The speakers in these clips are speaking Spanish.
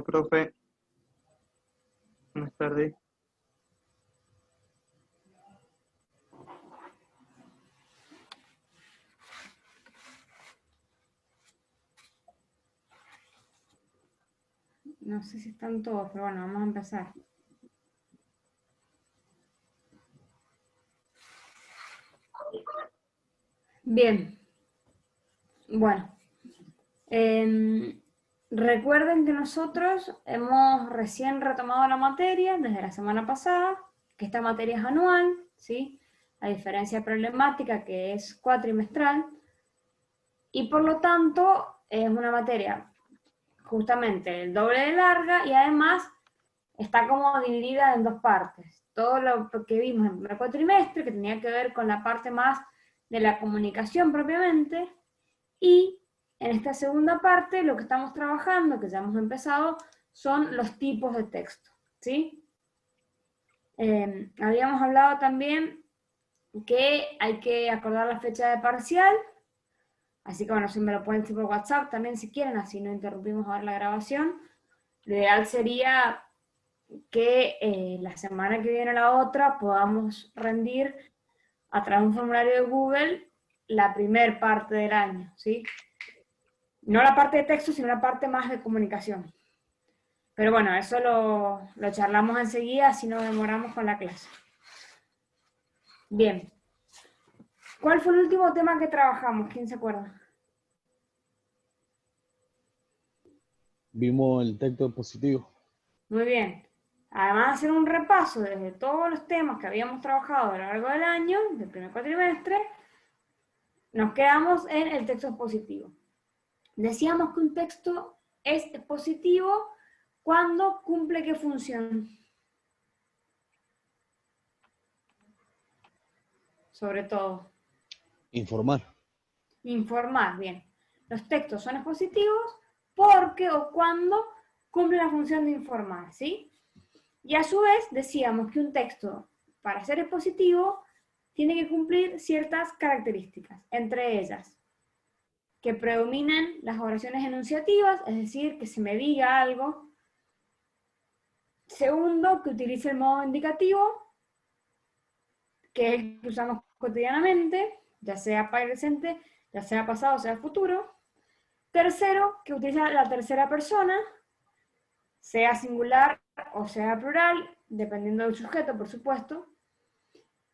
profe. Buenas tardes. No sé si están todos, pero bueno, vamos a empezar. Bien. Bueno. Recuerden que nosotros hemos recién retomado la materia desde la semana pasada, que esta materia es anual, ¿sí? A diferencia problemática, que es cuatrimestral, y por lo tanto es una materia justamente el doble de larga y además está como dividida en dos partes. Todo lo que vimos en el primer cuatrimestre, que tenía que ver con la parte más de la comunicación propiamente, y en esta segunda parte lo que estamos trabajando, que ya hemos empezado, son los tipos de texto, ¿sí? Habíamos hablado también que hay que acordar la fecha de parcial, así que bueno, si me lo pueden decir por WhatsApp también si quieren, así no interrumpimos ahora la grabación. Lo ideal sería que la semana que viene o la otra podamos rendir a través de un formulario de Google la primer parte del año, ¿sí? No la parte de texto, sino la parte más de comunicación. Pero bueno, eso lo charlamos enseguida, si no demoramos con la clase. Bien. ¿Cuál fue el último tema que trabajamos? ¿Quién se acuerda? Vimos el texto positivo. Muy bien. Además de hacer un repaso desde todos los temas que habíamos trabajado a lo largo del año, del primer cuatrimestre, nos quedamos en el texto expositivo. Decíamos que un texto es expositivo cuando cumple ¿qué función? Sobre todo. Informar. Informar, bien. Los textos son expositivos porque o cuando cumplen la función de informar, ¿sí? Y a su vez decíamos que un texto, para ser expositivo, tiene que cumplir ciertas características, entre ellas, que predominen las oraciones enunciativas, es decir, que se me diga algo. Segundo, que utilice el modo indicativo, que es el que usamos cotidianamente, ya sea presente, ya sea pasado, sea futuro. Tercero, que utilice la tercera persona, sea singular o sea plural, dependiendo del sujeto, por supuesto.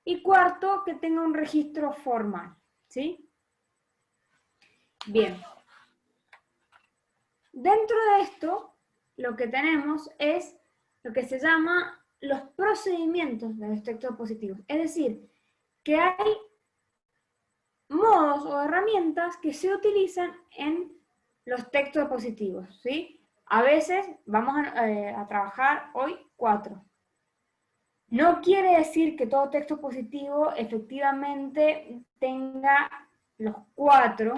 Y cuarto, que tenga un registro formal, ¿sí? Bien. Dentro de esto, lo que tenemos es lo que se llama los procedimientos de los textos positivos. Es decir, que hay modos o herramientas que se utilizan en los textos positivos, ¿sí? A veces vamos a trabajar hoy 4. No quiere decir que todo texto positivo efectivamente tenga los 4,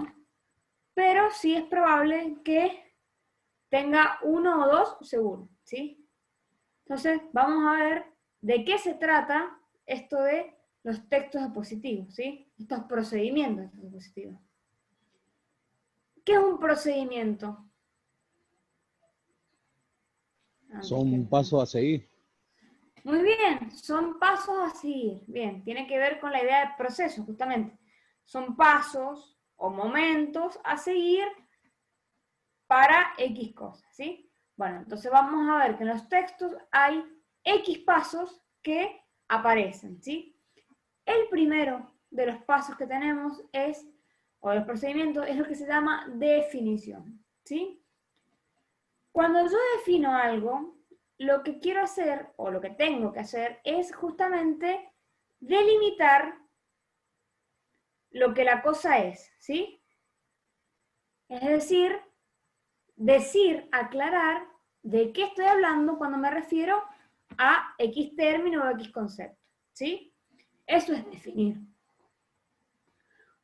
pero sí es probable que tenga 1 o 2 seguro, ¿sí? Entonces, vamos a ver de qué se trata esto de los textos expositivos, ¿sí? Estos procedimientos expositivos. ¿Qué es un procedimiento? Son pasos a seguir. Muy bien, son pasos a seguir. Bien, tiene que ver con la idea de proceso, justamente. Son pasos o momentos a seguir para X cosas, ¿sí? Bueno, entonces vamos a ver que en los textos hay X pasos que aparecen, ¿sí? El primero de los pasos que tenemos es, o de los procedimientos, es lo que se llama definición, ¿sí? Cuando yo defino algo, lo que quiero hacer, o lo que tengo que hacer, es justamente delimitar lo que la cosa es, ¿sí? Es decir, aclarar de qué estoy hablando cuando me refiero a X término o X concepto, ¿sí? Eso es definir.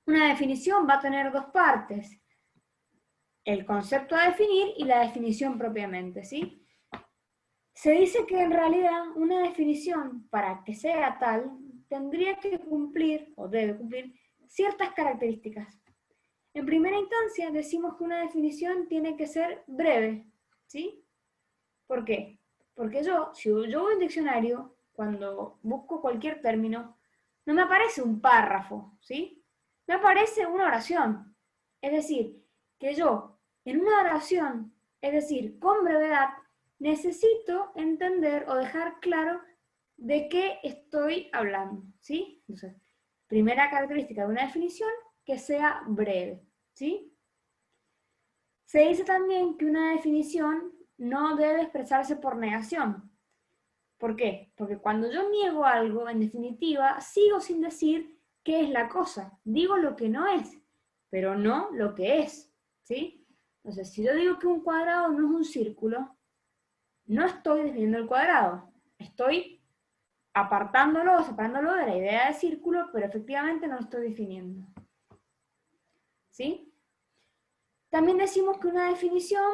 Una definición va a tener dos partes, el concepto a definir y la definición propiamente, ¿sí? Se dice que en realidad una definición, para que sea tal, tendría que cumplir, o debe cumplir, ciertas características. En primera instancia decimos que una definición tiene que ser breve, ¿sí? ¿Por qué? Porque si yo voy a un diccionario, cuando busco cualquier término, no me aparece un párrafo, ¿sí? Me aparece una oración. Es decir, que yo, en una oración, es decir, con brevedad, necesito entender o dejar claro de qué estoy hablando, ¿sí? Entonces, primera característica de una definición, que sea breve, ¿sí? Se dice también que una definición no debe expresarse por negación. ¿Por qué? Porque cuando yo niego algo, en definitiva, sigo sin decir qué es la cosa. Digo lo que no es, pero no lo que es, ¿sí? Entonces, si yo digo que un cuadrado no es un círculo, no estoy definiendo el cuadrado. Estoy apartándolo o separándolo de la idea de círculo, pero efectivamente no lo estoy definiendo, ¿sí? También decimos que una definición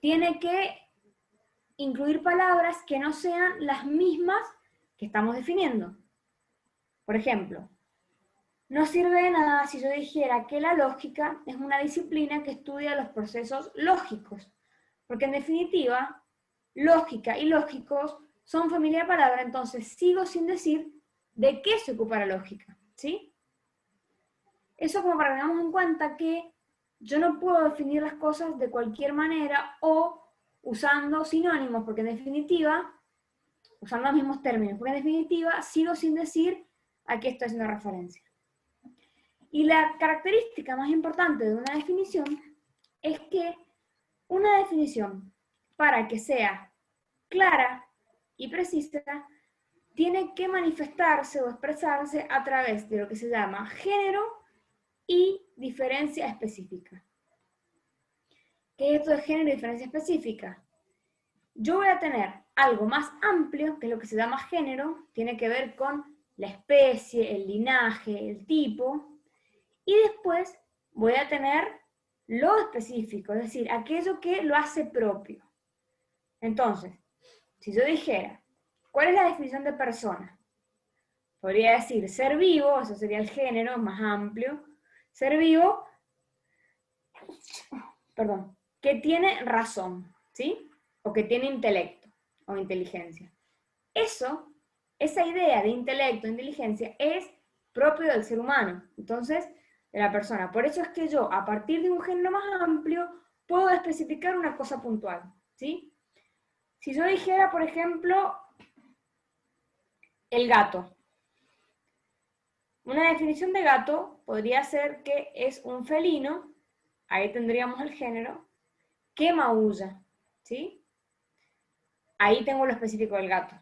tiene que incluir palabras que no sean las mismas que estamos definiendo. Por ejemplo, no sirve de nada si yo dijera que la lógica es una disciplina que estudia los procesos lógicos, porque en definitiva, lógica y lógicos son familia de palabras, entonces sigo sin decir de qué se ocupa la lógica, ¿sí? Eso como para que tengamos en cuenta que yo no puedo definir las cosas de cualquier manera o usando sinónimos, porque en definitiva, usando los mismos términos, porque en definitiva sigo sin decir a qué estoy haciendo referencia. Y la característica más importante de una definición es que una definición, para que sea clara y precisa, tiene que manifestarse o expresarse a través de lo que se llama género y diferencia específica. ¿Qué es esto de género y diferencia específica? Yo voy a tener algo más amplio, que es lo que se llama género, tiene que ver con la especie, el linaje, el tipo, y después voy a tener lo específico, es decir, aquello que lo hace propio. Entonces, si yo dijera, ¿cuál es la definición de persona? Podría decir ser vivo, eso sería el género más amplio, ser vivo, perdón, que tiene razón, ¿sí? O que tiene intelecto o inteligencia. Esa idea de intelecto, inteligencia, es propio del ser humano, entonces, de la persona. Por eso es que yo, a partir de un género más amplio, puedo especificar una cosa puntual, ¿sí? Si yo dijera, por ejemplo, el gato. Una definición de gato podría ser que es un felino, ahí tendríamos el género, que maulla, ¿sí? Ahí tengo lo específico del gato.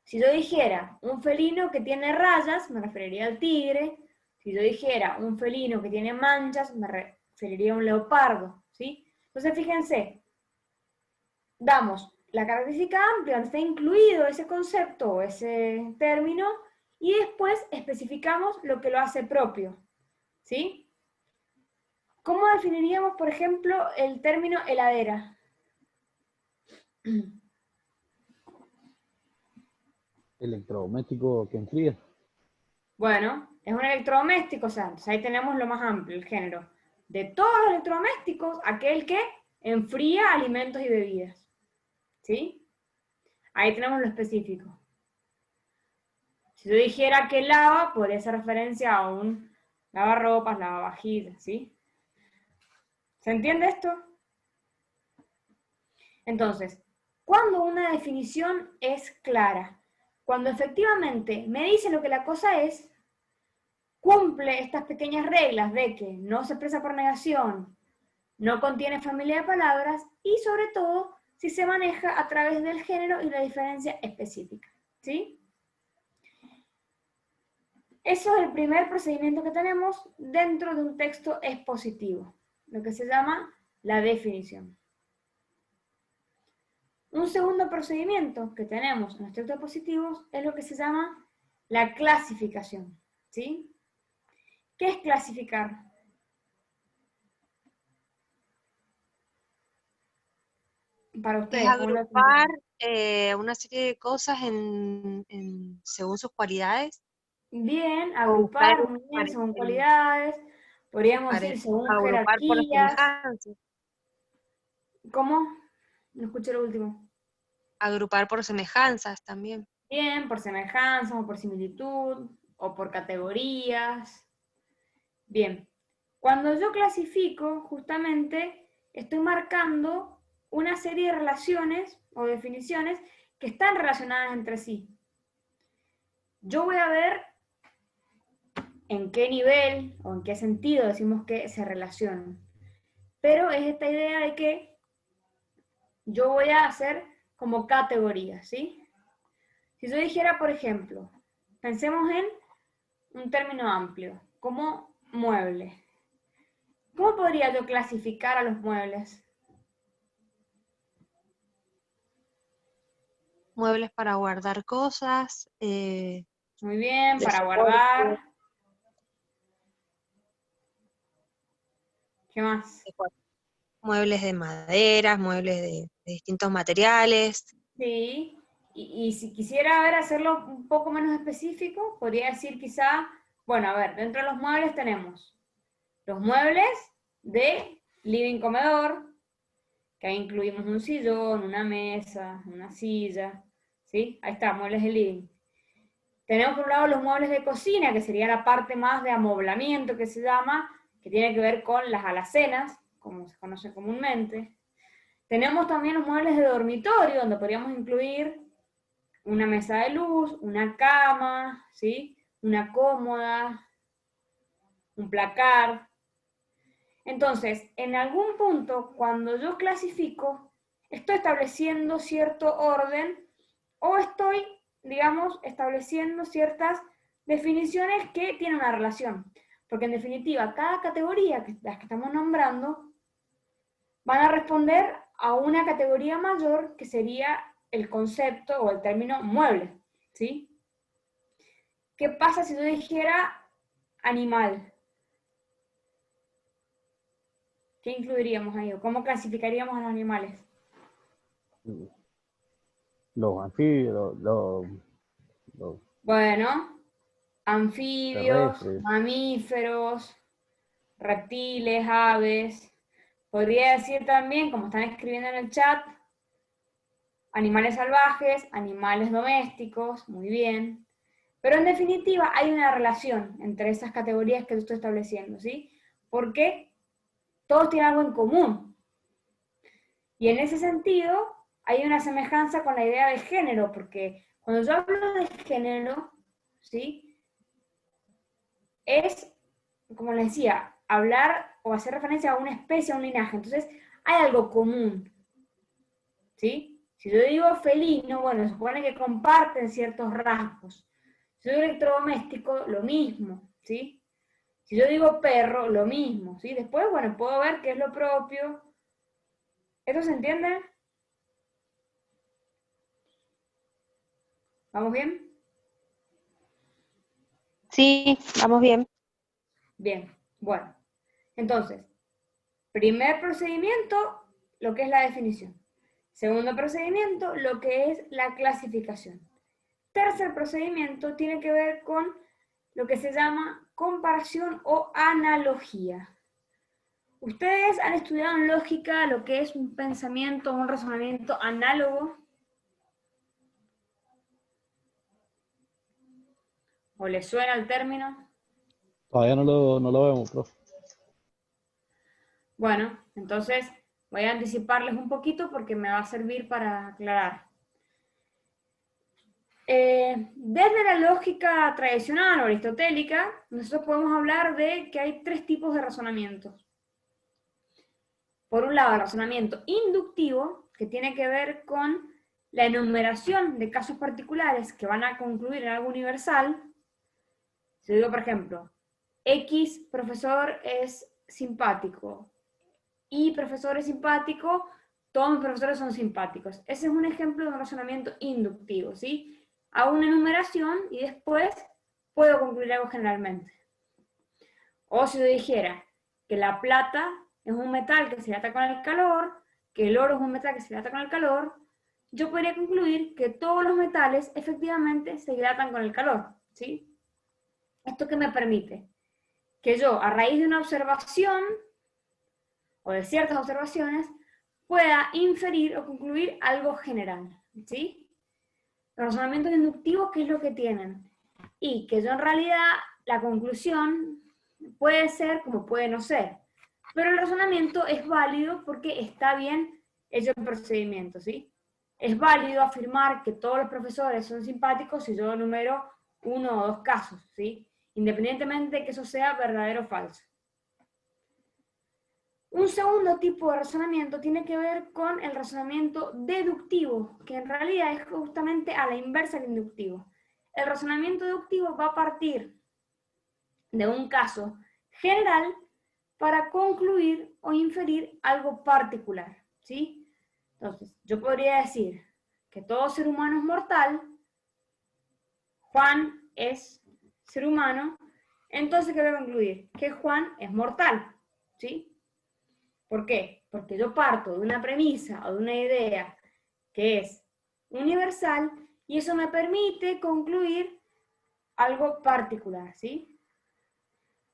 Si yo dijera un felino que tiene rayas, me referiría al tigre. Si yo dijera un felino que tiene manchas, me referiría a un leopardo, ¿sí? Entonces, fíjense, damos la característica amplia, donde está incluido ese concepto o ese término, y después especificamos lo que lo hace propio, ¿sí? ¿Cómo definiríamos, por ejemplo, el término heladera? Electrodoméstico que enfría. Bueno, es un electrodoméstico, o sea, entonces ahí tenemos lo más amplio, el género. De todos los electrodomésticos, aquel que enfría alimentos y bebidas, ¿sí? Ahí tenemos lo específico. Si yo dijera que lava, podría hacer referencia a un lavarropas, lavavajillas, ¿sí? ¿Se entiende esto? Entonces, ¿cuándo una definición es clara? Cuando efectivamente me dice lo que la cosa es, cumple estas pequeñas reglas de que no se expresa por negación, no contiene familia de palabras y sobre todo si se maneja a través del género y la diferencia específica, ¿sí? Eso es el primer procedimiento que tenemos dentro de un texto expositivo, lo que se llama la definición. Un segundo procedimiento que tenemos en los textos expositivos es lo que se llama la clasificación, ¿sí? ¿Qué es clasificar? Para Es ustedes, ¿cómo lo agrupar definirían? una serie de cosas según sus cualidades, Bien, o buscar agrupar, muy bien, según el cualidades, podríamos decir según agrupar por jerarquías, semejanza. ¿Cómo? No escuché lo último. Agrupar por semejanzas también. Bien, por semejanza o por similitud o por categorías. Bien, cuando yo clasifico, justamente estoy marcando una serie de relaciones o definiciones que están relacionadas entre sí. Yo voy a ver en qué nivel o en qué sentido decimos que se relacionan. Pero es esta idea de que yo voy a hacer como categorías, ¿sí? Si yo dijera, por ejemplo, pensemos en un término amplio, como mueble. ¿Cómo podría yo clasificar a los muebles? Muebles para guardar cosas, Muy bien, de para soporte, guardar. ¿Qué más? muebles de maderas, muebles de distintos materiales. Sí. Y si quisiera ver, hacerlo un poco menos específico, podría decir quizá, bueno, a ver, dentro de los muebles tenemos los muebles de living comedor, que ahí incluimos un sillón, una mesa, una silla, ¿sí? Ahí está, muebles de living. Tenemos por un lado los muebles de cocina, que sería la parte más de amoblamiento que se llama, que tiene que ver con las alacenas, como se conoce comúnmente. Tenemos también los muebles de dormitorio, donde podríamos incluir una mesa de luz, una cama, ¿sí? Una cómoda, un placard. Entonces, en algún punto, cuando yo clasifico, estoy estableciendo cierto orden o estoy, digamos, estableciendo ciertas definiciones que tienen una relación. Porque en definitiva, cada categoría, las que estamos nombrando, van a responder a una categoría mayor que sería el concepto o el término mueble, ¿sí? ¿Qué pasa si yo dijera animal? ¿Qué incluiríamos ahí? ¿O cómo clasificaríamos a los animales? Los anfibios, los Bueno, anfibios, terrestres. mamíferos, reptiles, aves. Podría decir también, como están escribiendo en el chat, animales salvajes, animales domésticos, muy bien. Pero en definitiva hay una relación entre esas categorías que yo estoy estableciendo, ¿sí? Porque todos tienen algo en común. Y en ese sentido hay una semejanza con la idea de género, porque cuando yo hablo de género, ¿sí? Es, como les decía, hablar o hacer referencia a una especie, a un linaje. Entonces, hay algo común, ¿sí? Si yo digo felino, bueno, se supone que comparten ciertos rasgos. Si yo digo electrodoméstico, lo mismo, ¿sí? Si yo digo perro, lo mismo, ¿sí? Después, bueno, puedo ver qué es lo propio. ¿Esto se entiende? ¿Vamos bien? Sí, vamos bien. Bien, bueno. Entonces, primer procedimiento, lo que es la definición. Segundo procedimiento, lo que es la clasificación. Tercer procedimiento tiene que ver con lo que se llama comparación o analogía. ¿Ustedes han estudiado en lógica lo que es un pensamiento o un razonamiento análogo? ¿O les suena el término? Todavía no lo vemos, profe. Bueno, entonces voy a anticiparles un poquito porque me va a servir para aclarar. Desde la lógica tradicional o aristotélica, nosotros podemos hablar de que hay tres tipos de razonamientos. Por un lado, el razonamiento inductivo, que tiene que ver con la enumeración de casos particulares que van a concluir en algo universal. Si yo digo, por ejemplo, X profesor es simpático, Y profesor es simpático, todos mis profesores son simpáticos. Ese es un ejemplo de un razonamiento inductivo, ¿sí? Hago una enumeración y después puedo concluir algo generalmente. O si yo dijera que la plata es un metal que se dilata con el calor, que el oro es un metal que se dilata con el calor, yo podría concluir que todos los metales efectivamente se dilatan con el calor, ¿sí? ¿Esto qué me permite? Que yo, a raíz de una observación, o de ciertas observaciones, pueda inferir o concluir algo general, ¿sí? Los razonamientos inductivos, ¿qué es lo que tienen? Y que yo en realidad, la conclusión puede ser como puede no ser, pero el razonamiento es válido porque está bien hecho el procedimiento, ¿sí? Es válido afirmar que todos los profesores son simpáticos si yo enumero 1 o 2 casos, ¿sí? Independientemente de que eso sea verdadero o falso. Un segundo tipo de razonamiento tiene que ver con el razonamiento deductivo, que en realidad es justamente a la inversa del inductivo. El razonamiento deductivo va a partir de un caso general para concluir o inferir algo particular, ¿sí? Entonces, yo podría decir que todo ser humano es mortal, Juan es ser humano, entonces, ¿qué voy a concluir? Que Juan es mortal, ¿sí? ¿Por qué? Porque yo parto de una premisa o de una idea que es universal y eso me permite concluir algo particular, ¿sí?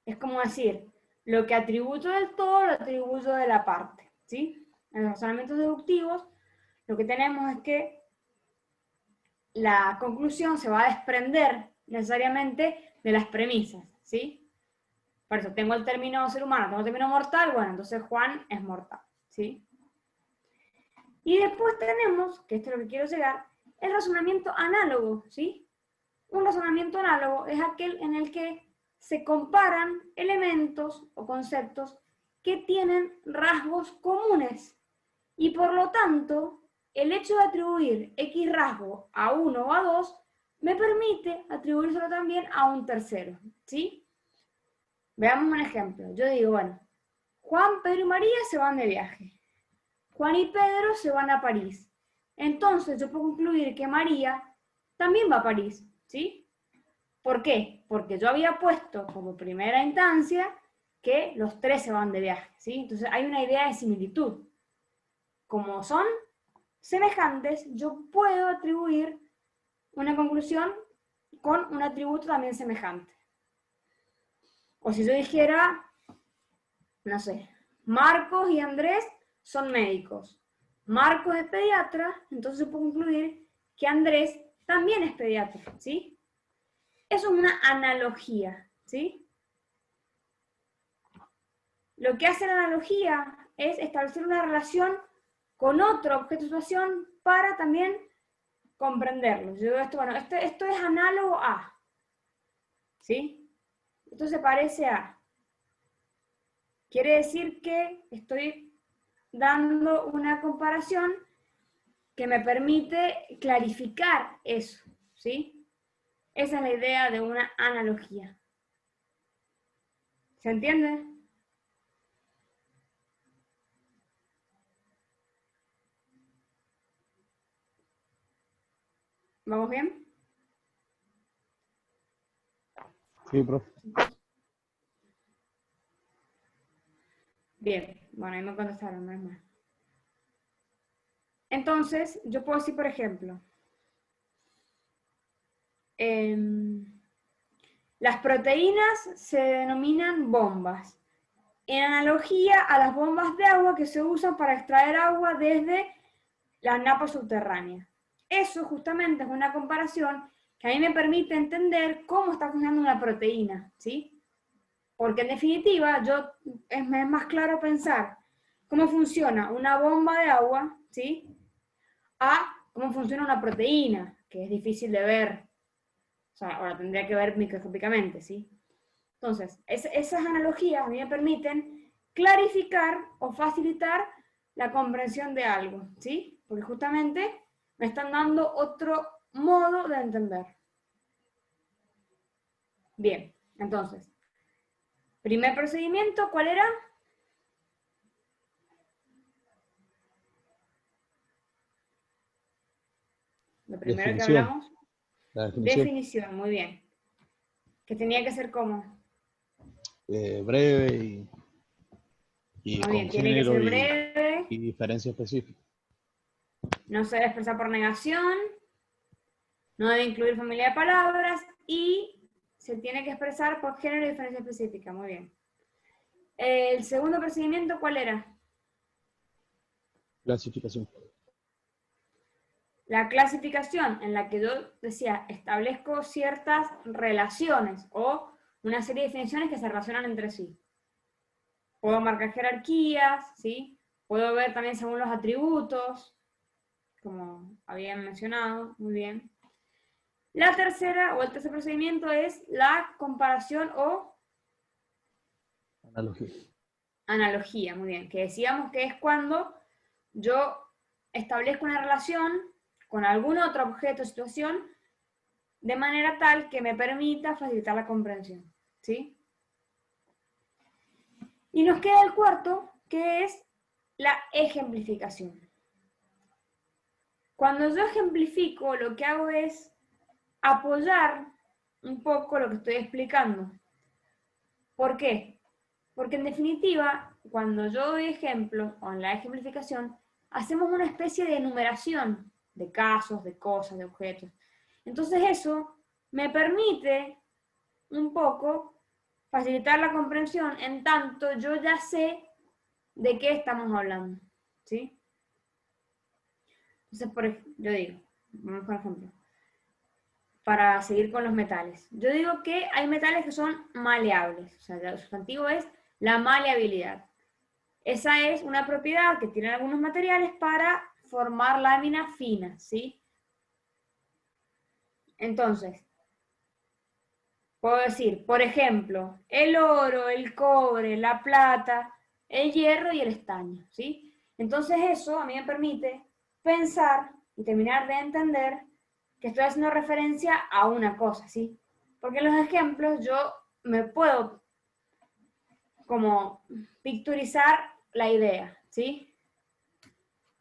Es como decir, lo que atribuyo del todo lo atribuyo de la parte, ¿sí? En los razonamientos deductivos lo que tenemos es que la conclusión se va a desprender necesariamente de las premisas, ¿sí? Por eso tengo el término ser humano, tengo el término mortal, bueno, entonces Juan es mortal, ¿sí? Y después tenemos, que esto es lo que quiero llegar, el razonamiento análogo, ¿sí? Un razonamiento análogo es aquel en el que se comparan elementos o conceptos que tienen rasgos comunes y por lo tanto el hecho de atribuir X rasgo a uno o a dos me permite atribuírselo también a un tercero, ¿sí? Veamos un ejemplo. Yo digo, bueno, Juan, Pedro y María se van de viaje. Juan y Pedro se van a París. Entonces yo puedo concluir que María también va a París, ¿sí? ¿Por qué? Porque yo había puesto como primera instancia que los tres se van de viaje, ¿sí? Entonces hay una idea de similitud. Como son semejantes, yo puedo atribuir una conclusión con un atributo también semejante. O si yo dijera, no sé, Marcos y Andrés son médicos. Marcos es pediatra, entonces yo puedo concluir que Andrés también es pediatra, ¿sí? Eso es una analogía, ¿sí? Lo que hace la analogía es establecer una relación con otro objeto de situación para también comprenderlo. Yo digo esto, bueno, esto es análogo a, ¿sí? Esto se parece a. Quiere decir que estoy dando una comparación que me permite clarificar eso, ¿sí? Esa es la idea de una analogía. ¿Se entiende? ¿Vamos bien? Sí, profe. Bien, bueno, ahí me contestaron, no es más. Entonces, yo puedo decir, por ejemplo, las proteínas se denominan bombas, en analogía a las bombas de agua que se usan para extraer agua desde la napa subterránea. Eso justamente es una comparación que a mí me permite entender cómo está funcionando una proteína, ¿sí? Porque en definitiva, es más claro pensar cómo funciona una bomba de agua, ¿sí? A cómo funciona una proteína, que es difícil de ver. O sea, ahora tendría que ver microscópicamente, ¿sí? Entonces, esas analogías a mí me permiten clarificar o facilitar la comprensión de algo, ¿sí? Porque justamente me están dando otro modo de entender. Bien, entonces, primer procedimiento, ¿cuál era? Lo primero que Definición. hablamos. La definición. Definición, muy bien. Que tenía que ser como. Breve y Muy con bien, tiene que género ser breve, y diferencia específica. no se debe expresar por negación, no debe incluir familia de palabras y se tiene que expresar por género y diferencia específica. Muy bien. El segundo procedimiento, ¿cuál era? Clasificación. La clasificación en la que yo decía, establezco ciertas relaciones o una serie de definiciones que se relacionan entre sí. Puedo marcar jerarquías, ¿sí? Puedo ver también según los atributos, como habían mencionado, muy bien. La tercera o el tercer procedimiento es la comparación o Analogía. analogía, muy bien, que decíamos que es cuando yo establezco una relación con algún otro objeto o situación de manera tal que me permita facilitar la comprensión, ¿sí? Y nos queda el cuarto, que es la ejemplificación. Cuando yo ejemplifico, lo que hago es apoyar un poco lo que estoy explicando. ¿Por qué? Porque en definitiva, cuando yo doy ejemplos o en la ejemplificación, hacemos una especie de enumeración de casos, de cosas, de objetos. Entonces eso me permite un poco facilitar la comprensión en tanto yo ya sé de qué estamos hablando, ¿sí? Entonces, yo digo, por ejemplo, para seguir con los metales. Yo digo que hay metales que son maleables, o sea, el sustantivo es la maleabilidad. Esa es una propiedad que tienen algunos materiales para formar láminas finas, ¿sí? Entonces, puedo decir, por ejemplo, el oro, el cobre, la plata, el hierro y el estaño, ¿sí? Entonces eso a mí me permite pensar y terminar de entender que estoy haciendo referencia a una cosa, ¿sí? Porque en los ejemplos yo me puedo como picturizar la idea, ¿sí?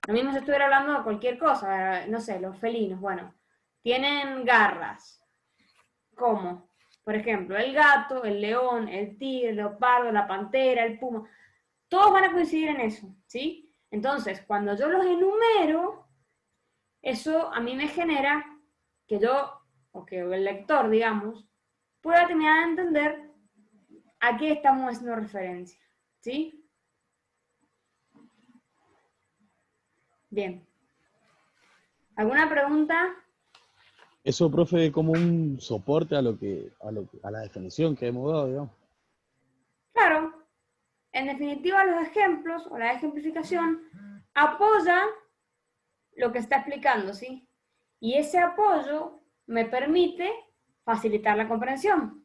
Lo mismo si estuviera hablando de cualquier cosa, no sé, los felinos, bueno, tienen garras. ¿Cómo? Por ejemplo, el gato, el león, el tigre, el leopardo, la pantera, el puma, todos van a coincidir en eso, ¿sí? Entonces, cuando yo los enumero, eso a mí me genera que yo, o que el lector, digamos, pueda terminar de entender a qué estamos haciendo referencia, ¿sí? Bien. ¿Alguna pregunta? Eso, profe, como un soporte a a la definición que hemos dado, digamos. Claro. En definitiva, los ejemplos o la ejemplificación apoya lo que está explicando, ¿sí? Y ese apoyo me permite facilitar la comprensión.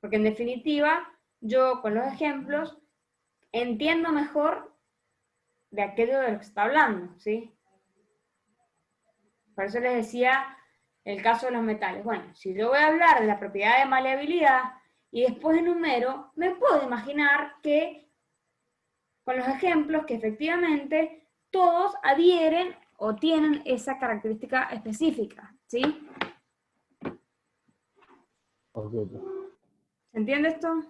Porque en definitiva, yo con los ejemplos entiendo mejor de aquello de lo que está hablando, ¿sí? Por eso les decía el caso de los metales. Bueno, si yo voy a hablar de la propiedad de maleabilidad y después enumero, me puedo imaginar que con los ejemplos que efectivamente todos adhieren o tienen esa característica específica, ¿sí? Ok, profe. ¿Se entiende esto?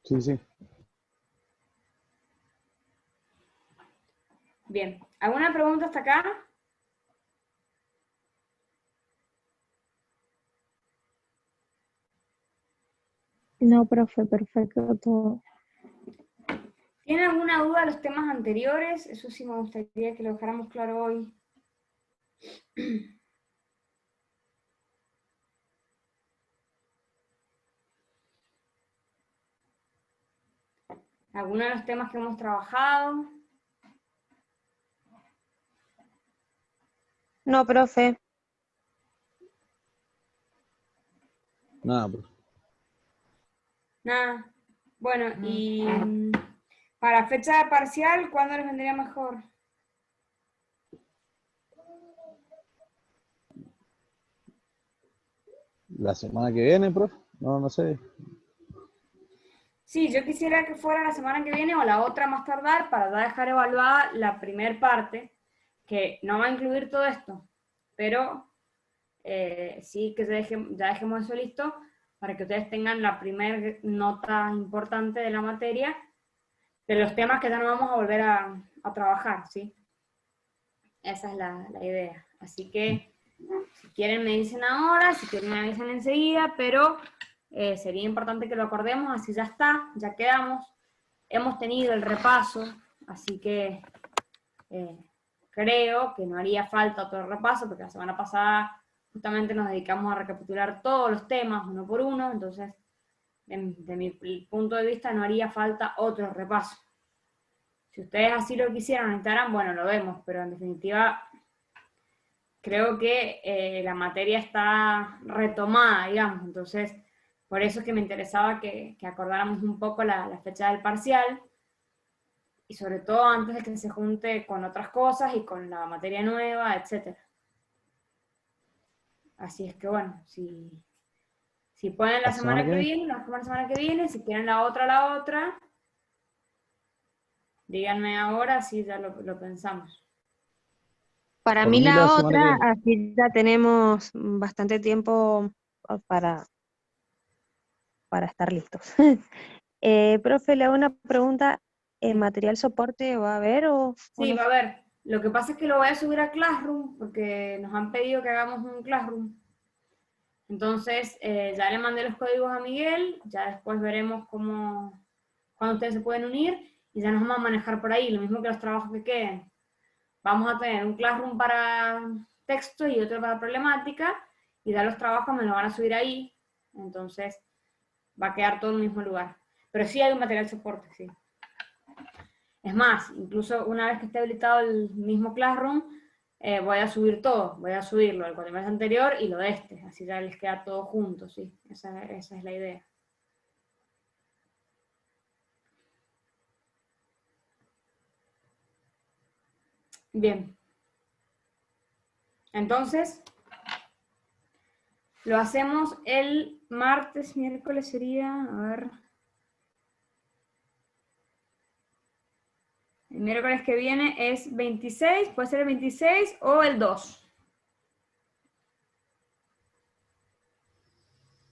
Sí, sí. Bien. ¿Alguna pregunta hasta acá? No, profe, perfecto todo. ¿Tienen alguna duda de los temas anteriores? Eso sí me gustaría que lo dejáramos claro hoy. ¿Alguno de los temas que hemos trabajado? No, profe. Nada, profe. Nada. Bueno, y para fecha de parcial, ¿cuándo les vendría mejor? La semana que viene, profe. No, no sé. Sí, yo quisiera que fuera la semana que viene o la otra más tardar para ya dejar evaluada la primer parte, que no va a incluir todo esto, pero sí que ya dejemos eso listo para que ustedes tengan la primera nota importante de la materia, de los temas que ya no vamos a volver a trabajar, ¿sí? Esa es la idea. Así que, si quieren me dicen ahora, si quieren me avisan enseguida, pero sería importante que lo acordemos, así ya está, ya quedamos. Hemos tenido el repaso así que creo que no haría falta otro repaso, porque la semana pasada justamente nos dedicamos a recapitular todos los temas uno por uno, entonces, de mi punto de vista, no haría falta otro repaso. Si ustedes así lo quisieran, necesitaran, bueno, lo vemos, pero en definitiva, creo que la materia está retomada, digamos, entonces, por eso es que me interesaba que acordáramos un poco la fecha del parcial, y sobre todo antes de que se junte con otras cosas y con la materia nueva, etc. Así es que bueno, si pueden la semana que viene, la semana que viene, si quieren la otra, díganme ahora, si ya lo pensamos. Para Por mí mí la la semana que otra, viene. así ya tenemos bastante tiempo para estar listos. Profe, le hago una pregunta. ¿El material soporte va a haber o Sí, no? va a ver. Lo que pasa es que lo voy a subir a Classroom, porque nos han pedido que hagamos un Classroom. Entonces, ya le mandé los códigos a Miguel, ya después veremos cuándo ustedes se pueden unir, y ya nos vamos a manejar por ahí, lo mismo que los trabajos que queden. Vamos a tener un Classroom para texto y otro para problemática, y ya los trabajos me los van a subir ahí, entonces va a quedar todo en el mismo lugar. Pero sí hay un material soporte, sí. Es más, incluso una vez que esté habilitado el mismo Classroom, voy a subir todo, voy a subirlo del cuatrimestre anterior y lo de este, así ya les queda todo junto, sí, esa es la idea. Bien, entonces, lo hacemos el martes, miércoles sería, a ver, el miércoles que viene es 26, puede ser el 26 o el 2.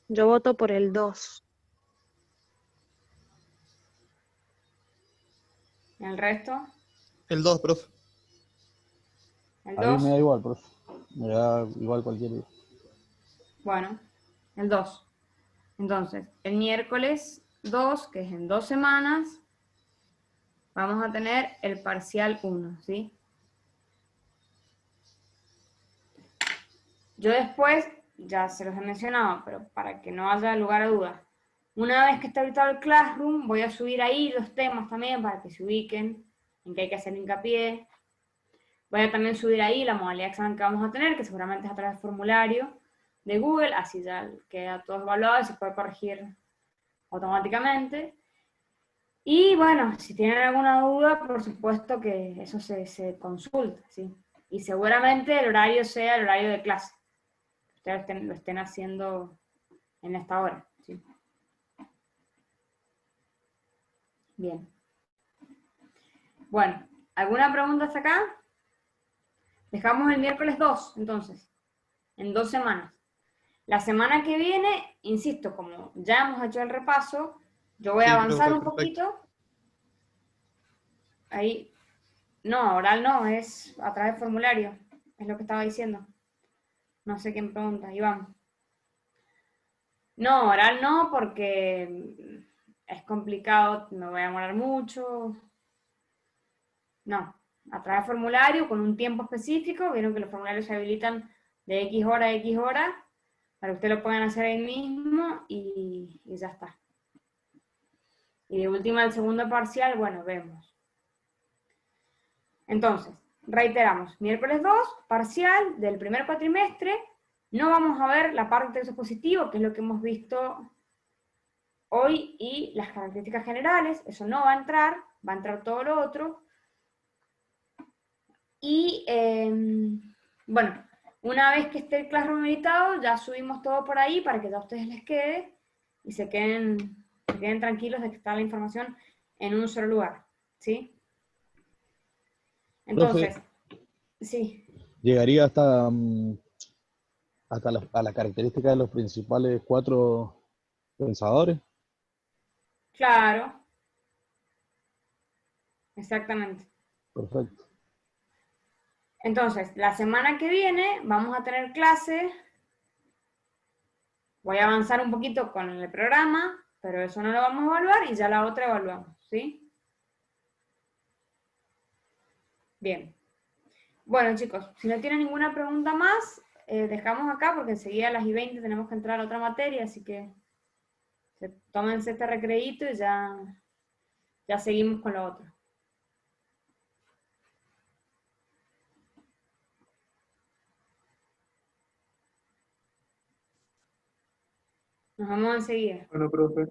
Yo voto por el 2. ¿El resto? El 2, profe. ¿El A mí me da 2? igual, profe. Me da igual cualquier día. Bueno, el 2. Entonces, el miércoles 2, que es en 2 semanas, vamos a tener el parcial 1, ¿sí? Yo después, ya se los he mencionado, pero para que no haya lugar a dudas, una vez que esté habilitado el Classroom, voy a subir ahí los temas también para que se ubiquen en que hay que hacer hincapié. Voy a también subir ahí la modalidad de examen que vamos a tener, que seguramente es a través del formulario de Google, así ya queda todo evaluado y se puede corregir automáticamente. Y bueno, si tienen alguna duda, por supuesto que eso se consulta, ¿sí? Y seguramente el horario sea el horario de clase. Ustedes lo estén haciendo en esta hora, ¿sí? Bien. Bueno, ¿alguna pregunta hasta acá? Dejamos el miércoles 2, entonces, en 2 semanas. La semana que viene, insisto, como ya hemos hecho el repaso, yo voy a Sí, avanzar profe, un perfecto. poquito. Ahí, no, oral no, es a través del formulario, es lo que estaba diciendo. No sé quién pregunta, Iván. No, oral no, porque es complicado, me voy a demorar mucho. No, a través del formulario, con un tiempo específico, vieron que los formularios se habilitan de X hora a X hora, para que ustedes lo puedan hacer ahí mismo y ya está. Y de última, el segundo parcial, bueno, vemos. Entonces, reiteramos, miércoles 2, parcial del primer cuatrimestre, no vamos a ver la parte de texto positivo, que es lo que hemos visto hoy, y las características generales, eso no va a entrar todo lo otro. Y bueno, una vez que esté el Classroom habilitado, ya subimos todo por ahí para que ya a ustedes les quede y se queden tranquilos de que está la información en un solo lugar, ¿sí? Profe, Entonces, sí, llegaría hasta, a las características de los principales 4 pensadores. claro, exactamente. Perfecto. Entonces, la semana que viene vamos a tener clase. Voy a avanzar un poquito con el programa, pero eso no lo vamos a evaluar y ya la otra evaluamos, ¿sí? Bien. Bueno, chicos, si no tienen ninguna pregunta más, dejamos acá porque enseguida a las y 20 tenemos que entrar a otra materia, así que tómense este recreíto y ya seguimos con lo otro. Nos vemos enseguida. Bueno, profe.